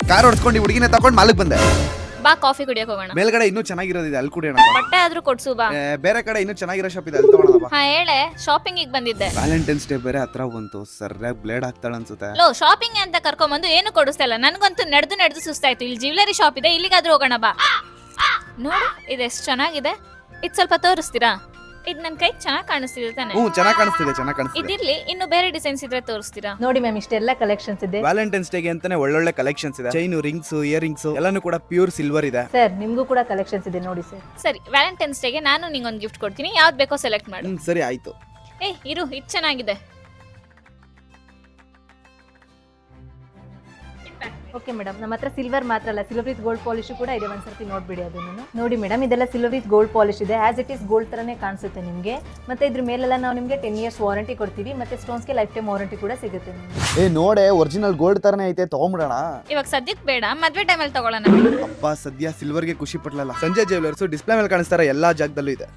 Car ಹೊಡ್ಸ್ಕೊಂಡು ಹುಡುಗಿನ ತಗೊಂಡು ಮಾಲಕ್ ಬಂದೆ. ಬಾ ಕಾಫಿ ಕುಡಿಯಕ್ ಹೋಗೋಣ. ಮೇಲ್ಗಡೆ ಇನ್ನೂ ಚೆನ್ನಾಗಿರೋದಿದೆ, ಅಲ್ಲಿ ಕುಡಿಯೋಣ. ಬಟ್ಟೆ ಆದ್ರೂ ಕೊಡ್ಸು ಬಾ. ಬೇರೆ ಕಡೆ ಇನ್ನೂ ಚೆನ್ನಾಗಿರೋ ಶಾಪ್ ಇದೆ, ಅಲ್ಲಿ ತಗೊಳ್ಳೋಣ. ಹಾ ಹೇಳೆ, ಶಾಪಿಂಗ್ ಬಂದಿದ್ದೆ. ವ್ಯಾಲೆಂಟೈನ್ಸ್ ಡೇ ಬೇರೆ ಹತ್ರ ಬಂತು, ಸರ್ಯಾಗಿ ಬ್ಲೇಡ್ ಹಾಕ್ತಾಳ ಅನ್ಸುತ್ತೆ. ಲೋ, ಶಾಪಿಂಗ್ ಅಂತ ಕರ್ಕೊಂಬಂದು ಏನು ಕೊಡಿಸ್ತಾ ಇಲ್ಲ. ನನ್ಗಂತೂ ನಡೆದು ಸುಸ್ತಾಯ್ತು. ಇಲ್ಲಿ ಜ್ಯುವೆಲರಿ ಶಾಪ್ ಇದೆ, ಇಲ್ಲಿಗಾದ್ರೂ ಹೋಗೋಣ ಬಾ. ನೋಡು ಇದೆಷ್ಟು ಚೆನ್ನಾಗಿದೆ. ಇದು ಸ್ವಲ್ಪ ತೋರಿಸ್ತೀರಾ? ಇದು ನನ್ನ ಕೈ ಚೆನ್ನಾಗಿ ಕಾಣಿಸ್ತಿದೆ ತಾನೆ? ಚೆನ್ನಾಗಿ ಕಾಣಿಸ್ತಿದೆ, ಚೆನ್ನಾಗಿ ಕಾಣಿಸ್ತಿದೆ. ಇದಿರ್ಲಿ, ಇನ್ನು ಬೇರೆ ಡಿಸೈನ್ಸ್ ಇದ್ರೆ ತೋರಿಸ್ತೀರಾ? ನೋಡಿ ಮ್ಯಾಮ್, ಇಷ್ಟೆಲ್ಲ ಕಲೆಕ್ಷನ್ಸ್ ಇದೆ. ವ್ಯಾಲೆಂಟೈನ್ಸ್ ಡೇಗೆ ಅಂತಾನೆ ಒಳ್ಳೊಳ್ಳೆ ಕಲೆಕ್ಷನ್ಸ್ ಇದೆ. ಚೈನು, ರಿಂಗ್ಸ್, ಇಯರ್ ರಿಂಗ್ಸ್ ಎಲ್ಲಾನು ಕೂಡ ಪ್ಯೂರ್ ಸಿಲ್ವರ್ ಇದೆ. ಸರ್ ನಿಮ್ಗೂ ಕೂಡ ಕಲೆಕ್ಷನ್ಸ್ ಇದೆ ನೋಡಿ ಸರ್. ಸರಿ, ವ್ಯಾಲೆಂಟೈನ್ಸ್ ಡೇಗೆ ನಾನು ನಿಂಗೊಂದು ಗಿಫ್ಟ್ ಕೊಡ್ತೀನಿ. ಯಾವ್ದು ಬೇಕೋ ಸೆಲೆಕ್ಟ್ ಮಾಡು. ಸರಿ ಆಯ್ತು. ಇರು, ಇದು ಚೆನ್ನಾಗಿದೆ. ಓಕೆ ಮೇಡಮ್, ನಮ್ಮ ಹತ್ರ ಸಿಲ್ವರ್ ಮಾತ್ರ ಅಲ್ಲ, ಸಿಲ್ವರ್ ವಿತ್ ಗೋಲ್ಡ್ ಪಾಲಿಶ್ ಕೂಡ ಇದೆ. ಒಂದ್ಸರ್ತಿ ನೋಡ್ಬಿಡಿ ಅದನ್ನು. ನೋಡಿ ಮೇಡಮ್, ಇದೆಲ್ಲ ಸಿಲ್ವರ್ ವಿತ್ ಗೋಲ್ಡ್ ಪಾಲಿಶ್ ಇದೆ. ಆಸ್ ಇಟ್ ಈಸ್ ಗೋಲ್ಡ್ ತರನೇ ಕಾಣಿಸುತ್ತೆ ನಿಮಗೆ. ಮತ್ತೆ ಇದ್ರ ಮೇಲೆಲ್ಲ ನಾವು ನಿಮಗೆ 10 years ವಾರಂಟಿ ಕೊಡ್ತೀವಿ. ಮತ್ತೆ ಸ್ಟೋನ್ಸ್ಗೆ ಲೈಫ್ ಟೈಮ್ ವಾರಂಟಿ ಕೂಡ ಸಿಗುತ್ತೆ ನಿಮಗೆ. ನೋಡೆ ಒರಿಜಿನಲ್ ಗೋಲ್ಡ್ ತರನೇ ಐತೆ, ತಗೊಂಬಿಡೋಣ. ಇವಾಗ ಸದ್ಯಕ್ಕೆ ಬೇಡ, ಮದ್ವೆ ಟೈಮಲ್ಲಿ ತಗೊಳ್ಳೋಣ. ಅಪ್ಪ ಸದ್ಯ ಸಿಲ್ವರ್ಗೆ ಖುಷಿ ಪಟ್ಲಲ್ಲ. ಸಂಜಯ್ ಜ್ಯುವೆಲರ್ಸ್ ಡಿಸ್ಪ್ಲೇ ಮೇಲೆ ಕಾಣಿಸ್ತಾರೆ, ಎಲ್ಲಾ ಜಾಗದಲ್ಲೂ ಇದೆ.